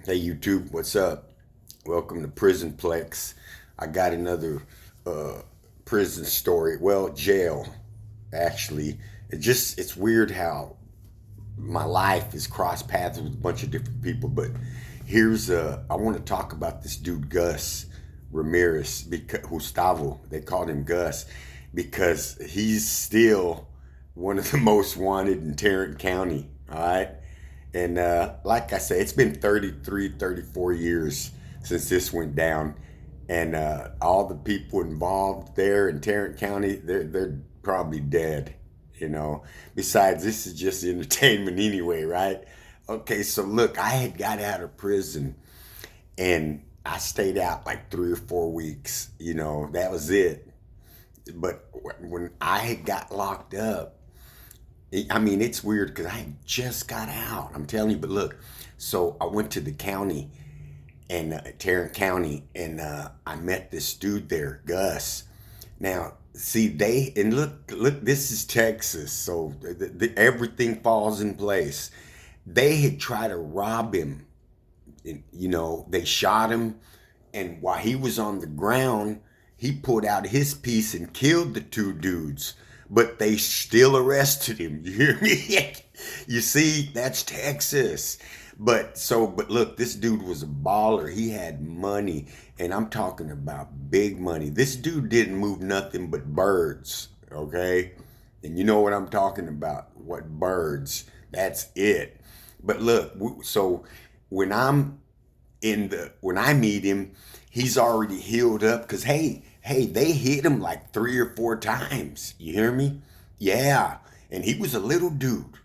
Hey YouTube, what's up? Welcome to Prison Plex. I got another uh, prison story. Well, jail, actually. It's weird how my life is cross paths with a bunch of different people. But I want to talk about this dude Gus Ramirez, because Gustavo. They called him Gus because he's still one of the most wanted in Tarrant County. All right. And like I say, it's been 33, 34 years since this went down. And all the people involved there in Tarrant County, they're probably dead, you know. Besides, this is just entertainment anyway, right? Okay, so look, I had got out of prison and I stayed out like 3 or 4 weeks, that was it. But when I had got locked up, I mean, it's weird because I just got out. I'm telling you, but look, so I went to the county and Tarrant County, and I met this dude there, Gus. Now, see, look, this is Texas, so everything falls in place. They had tried to rob him. They shot him, and while he was on the ground, he pulled out his piece and killed the two dudes. But they still arrested him. You hear me? You see, that's Texas. But look, this dude was a baller. He had money, and I'm talking about big money. This dude didn't move nothing but birds, okay? And you know what I'm talking about? What birds? That's it. But look, so when when I meet him, he's already healed up because hey, they hit him like 3 or 4 times. You hear me? Yeah, and he was a little dude.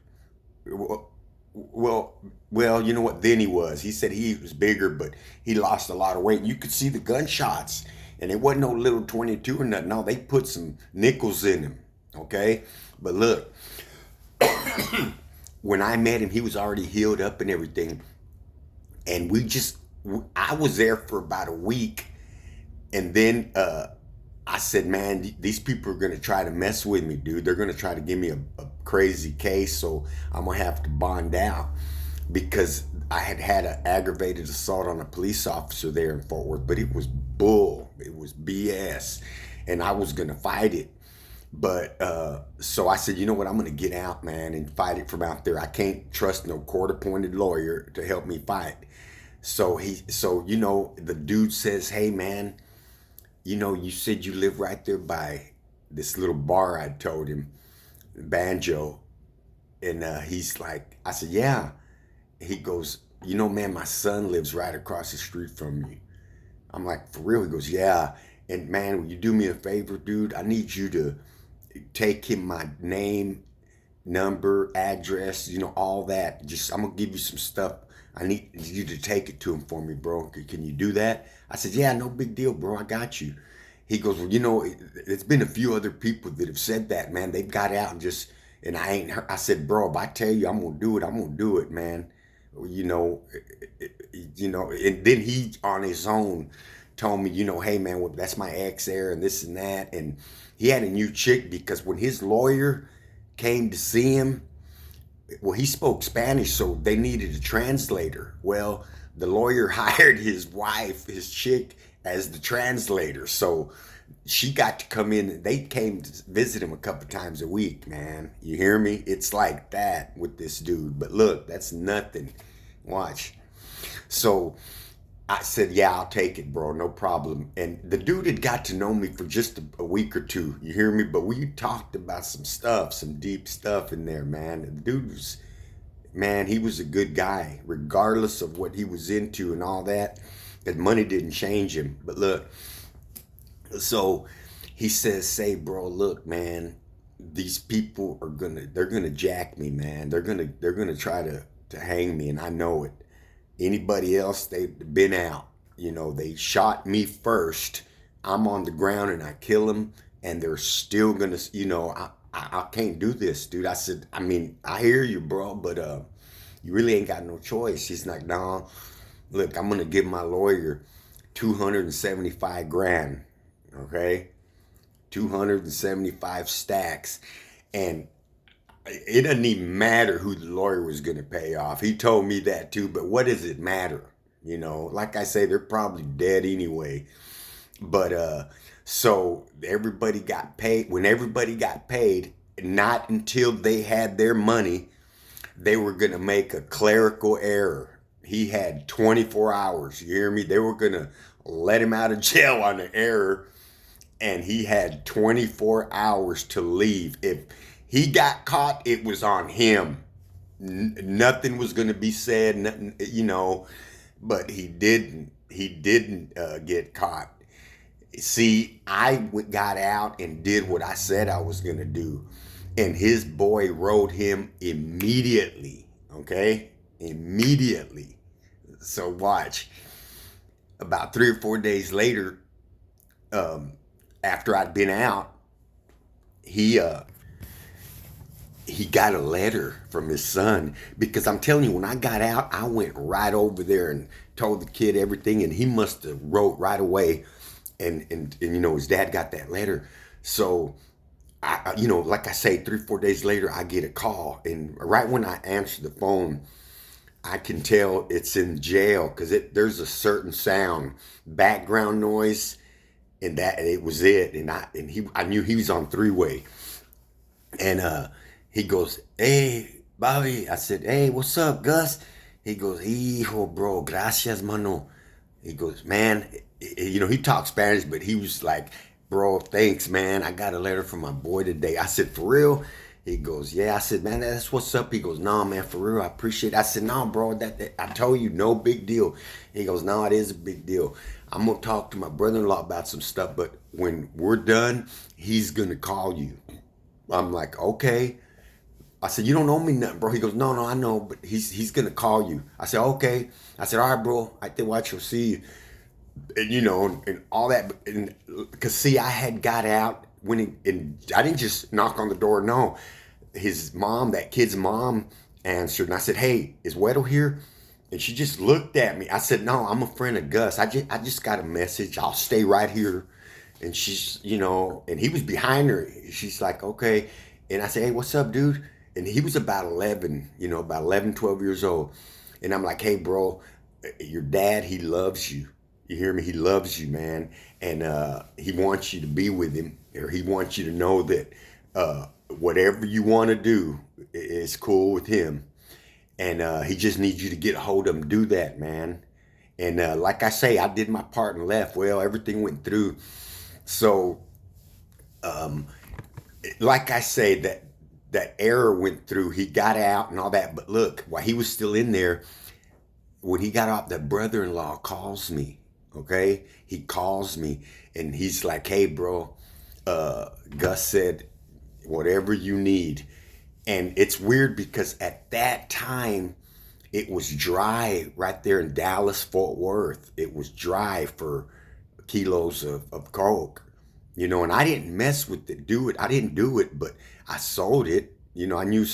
Well, well, well, you know what? Then he was. He said he was bigger, but he lost a lot of weight. You could see the gunshots, and it wasn't no little 22 or nothing. No, they put some nickels in him. Okay, but look, when I met him, he was already healed up and everything, and I was there for about a week, and then I said, man, these people are going to try to mess with me, dude. They're going to try to give me a crazy case, so I'm going to have to bond out because I had had an aggravated assault on a police officer there in Fort Worth, but it was bull. It was BS, and I was going to fight it. But so I said, you know what? I'm going to get out, man, and fight it from out there. I can't trust no court-appointed lawyer to help me fight. The dude says, hey, man, you said you live right there by this little bar. I told him, Banjo, and he's like, I said, yeah. He goes, man, my son lives right across the street from you. I'm like, for real? He goes, yeah. And man, will you do me a favor, dude? I need you to take him my name, number, address, all that. Just I'm gonna give you some stuff. I need you to take it to him for me, bro. Can you do that? I said, yeah, no big deal, bro. I got you. He goes, well, it's been a few other people that have said that, man. They've got out and I ain't heard. I said, bro, if I tell you I'm gonna do it, I'm gonna do it, man. You know, and then he on his own told me, hey man, well, that's my ex there and this and that. And he had a new chick because when his lawyer came to see him, well, he spoke Spanish, so they needed a translator. Well, the lawyer hired his wife, his chick, as the translator. So she got to come in. They came to visit him a couple times a week, man. You hear me? It's like that with this dude. But look, that's nothing. Watch. So I said, yeah, I'll take it, bro. No problem. And the dude had got to know me for just a week or two. You hear me? But we talked about some stuff, some deep stuff in there, man. The dude was, man, he was a good guy, regardless of what he was into and all that. That money didn't change him. But look, so he says, say, bro, look, man, these people they're gonna jack me, man. They're gonna try to hang me, and I know it. Anybody else, they've been out. They shot me first. I'm on the ground and I kill them, and they're still gonna, I can't do this, dude. I said, I mean, I hear you, bro, but you really ain't got no choice. He's like, no, look, I'm gonna give my lawyer 275 grand, okay? 275 stacks. And it doesn't even matter who the lawyer was going to pay off. He told me that too, but what does it matter? You know, like I say, they're probably dead anyway. But so everybody got paid. When everybody got paid, not until they had their money, they were going to make a clerical error. He had 24 hours. You hear me? They were going to let him out of jail on an error, and he had 24 hours to leave. If he got caught, it was on him. Nothing was going to be said, nothing, you know, but he didn't. He didn't get caught. See, I got out and did what I said I was going to do. And his boy wrote him immediately. Okay? Immediately. So watch. About 3 or 4 days later, after I'd been out, he he got a letter from his son, because I'm telling you, when I got out, I went right over there and told the kid everything, and he must have wrote right away, and you know, his dad got that letter. So you know, like I say, 3 or 4 days later, I get a call, and right when I answer the phone, I can tell it's in jail, because there's a certain sound, background noise, and that it was it, and I knew he was on three-way. And he goes, "Hey, Bobby." I said, "Hey, what's up, Gus?" He goes, "Hijo, bro, gracias, mano." He goes, "Man," you know, he talks Spanish, but he was like, "Bro, thanks, man. I got a letter from my boy today." I said, "For real?" He goes, "Yeah." I said, "Man, that's what's up." He goes, "No, man, for real, I appreciate it." I said, "No, bro, that I told you, no big deal." He goes, "No, it is a big deal. I'm gonna talk to my brother-in-law about some stuff, but when we're done, he's gonna call you." I'm like, "Okay." I said, "You don't owe me nothing, bro." He goes, "No, no, I know, but he's gonna call you." I said, "Okay." I said, "All right, bro. I think watch you'll see you." And you know, and all that, and because see, I had got out when and I didn't just knock on the door. No, his mom, that kid's mom, answered, and I said, "Hey, is Weddle here?" And she just looked at me. I said, "No, I'm a friend of Gus. I just got a message. I'll stay right here." And she's, you know, and he was behind her. She's like, "Okay." And I said, "Hey, what's up, dude?" And he was about 11, you know, about 11, 12 years old. And I'm like, "Hey, bro, your dad, he loves you. You hear me? He loves you, man. And he wants you to be with him, or he wants you to know that whatever you want to do is cool with him. And he just needs you to get a hold of him. Do that, man." And like I say, I did my part and left. Well, everything went through. So, like I say, that error went through. He got out and all that. But look, while he was still in there, when he got out, the brother-in-law calls me. Okay, he calls me, and he's like, "Hey, bro, Gus said whatever you need." And it's weird because at that time it was dry right there in Dallas, Fort Worth. It was dry for kilos of coke, you know, and I didn't mess with it, do it. I didn't do it, but I sold it. You know, I knew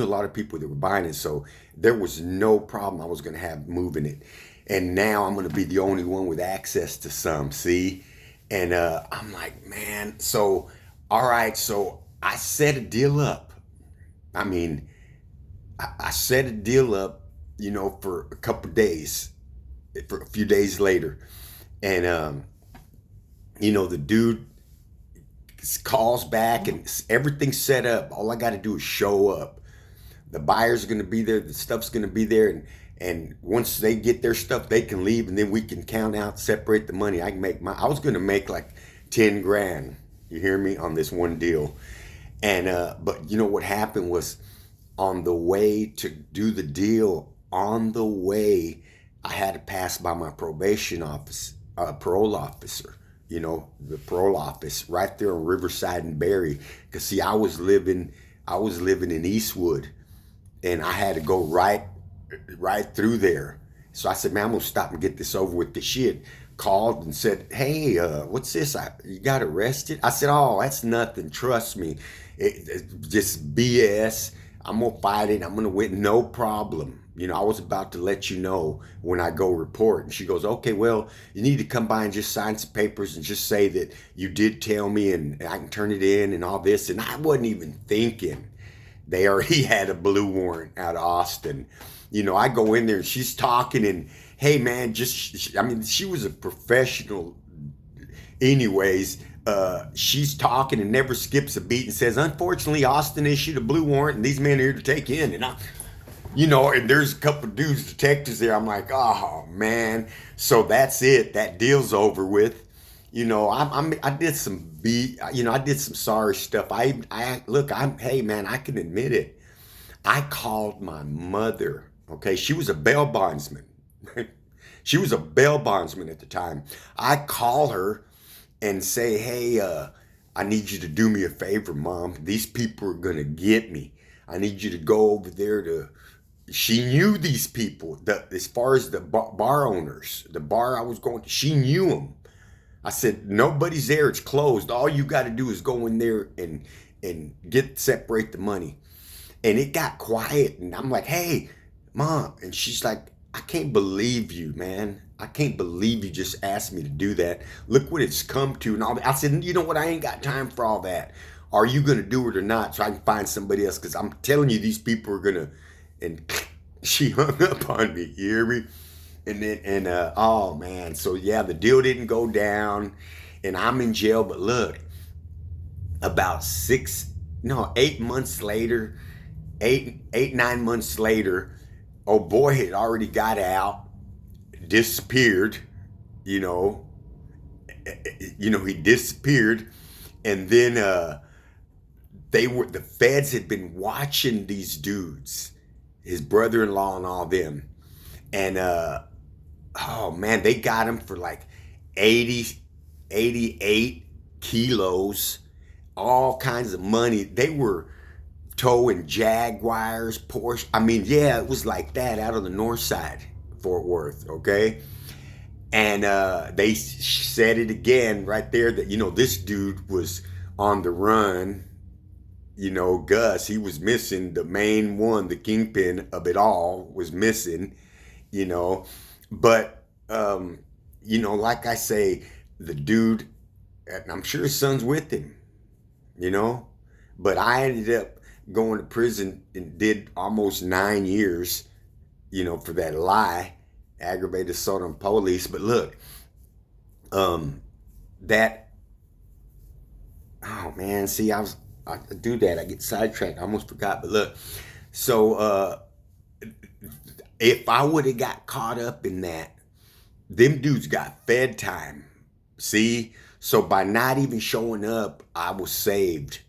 a lot of people that were buying it, so there was no problem I was going to have moving it. And now I'm going to be the only one with access to some. See, and I'm like, man. So, all right, so I set a deal up. I mean, I set a deal up, you know, for a couple of days, for a few days later, and you know, the dude calls back and everything's set up. All I got to do is show up. The buyer's going to be there. The stuff's going to be there. And once they get their stuff, they can leave, and then we can count out, separate the money. I can make I was going to make like 10 grand. You hear me, on this one deal. And, but you know what happened was, on the way to do the deal, on the way, I had to pass by my probation office, parole officer, you know, the parole office right there on Riverside and Berry. Cause see, I was living in Eastwood, and I had to go right through there. So I said, "Man, I'm gonna stop and get this over with." The shit called and said, "Hey, what's this? You got arrested?" I said, "Oh, that's nothing. Trust me. It's just BS. I'm gonna fight it. I'm gonna win. No problem." You know, I was about to let you know when I go report. And she goes, "Okay, well, you need to come by and just sign some papers and just say that you did tell me, and I can turn it in and all this." And I wasn't even thinking. They already had a blue warrant out of Austin. I go in there and she's talking and, hey man, I mean, she was a professional anyways. She's talking and never skips a beat and says, unfortunately, Austin issued a blue warrant and these men are here to take in. And there's a couple of dudes, detectives there. I'm like, oh man. So that's it. That deal's over with. I did some I did some sorry stuff. Hey man, I can admit it. I called my mother. Okay, she was a bail bondsman. She was a bail bondsman at the time. I call her and say, hey, I need you to do me a favor, Mom. These people are gonna get me. I need you to go over there to. She knew these people. As far as the bar owners, the bar I was going to, she knew them. I said, nobody's there. It's closed. All you got to do is go in there and separate the money. And it got quiet. And I'm like, hey, Mom. And she's like, I can't believe you, man. I can't believe you just asked me to do that. Look what it's come to. And all that. I said, you know what? I ain't got time for all that. Are you going to do it or not? So I can find somebody else. Because I'm telling you, these people are going to. And she hung up on me. You hear me? Oh man. So yeah, the deal didn't go down. And I'm in jail. But look, about 8 months later, 9 months later, oh boy had already got out, disappeared, you know, he disappeared. And then the feds had been watching these dudes, his brother-in-law and all them. And oh man, they got him for like 88 kilos, all kinds of money. They were towing Jaguars, Porsche. I mean, yeah, it was like that out on the north side, Fort Worth, okay? And they said it again right there that, this dude was on the run. Gus, he was missing. The main one, the kingpin of it all, was missing, But, like I say, the dude, and I'm sure his son's with him, But I ended up going to prison and did almost 9 years, for that lie, aggravated assault on police. But look, that, oh man, see, I do that. I get sidetracked. I almost forgot. But look, so if I would have got caught up in that, them dudes got fed time. See? So by not even showing up, I was saved,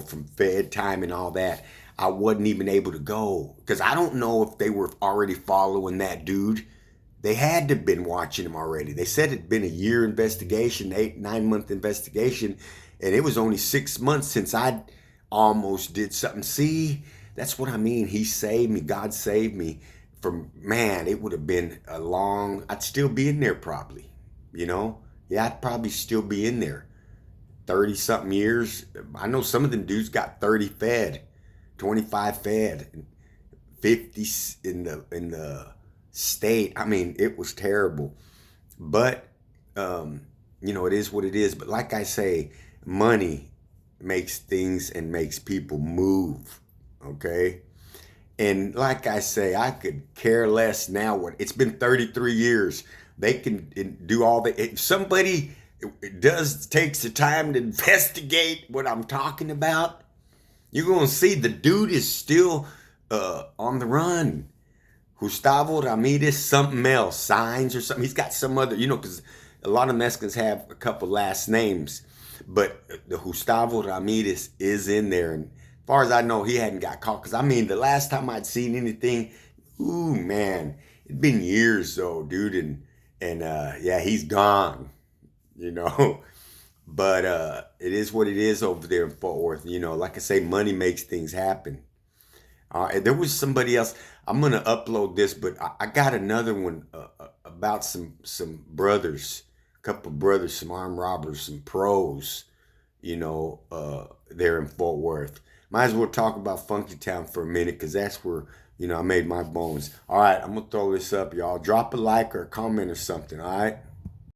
from fed time and all that. I wasn't even able to go. Because I don't know if they were already following that dude. They had to have been watching him already. They said it'd been a year investigation, 9 month investigation. And it was only 6 months since I almost did something. See, that's what I mean. He saved me. God saved me from, man, it would have been I'd still be in there probably, Yeah, I'd probably still be in there. 30 something years. I know some of them dudes got 30 fed, 25 fed, 50 in the state. I mean, it was terrible. But, it is what it is. But like I say, money makes things and makes people move, okay? And like I say, I could care less now. It's been 33 years. They can do all the. If somebody takes the time to investigate what I'm talking about, you're gonna see the dude is still on the run. Gustavo Ramirez, something else, signs or something. He's got some other, because a lot of Mexicans have a couple last names. But the Gustavo Ramirez is in there. And as far as I know, he hadn't got caught. Because, I mean, the last time I'd seen anything, ooh, man, it'd been years, though, dude. And yeah, he's gone, But it is what it is over there in Fort Worth. Like I say, money makes things happen. There was somebody else. I'm going to upload this, but I got another one about some brothers. Couple of brothers, some armed robbers, some pros, there in Fort Worth. Might as well talk about Funky Town for a minute because that's where, I made my bones. All right, I'm going to throw this up, y'all. Drop a like or a comment or something, all right?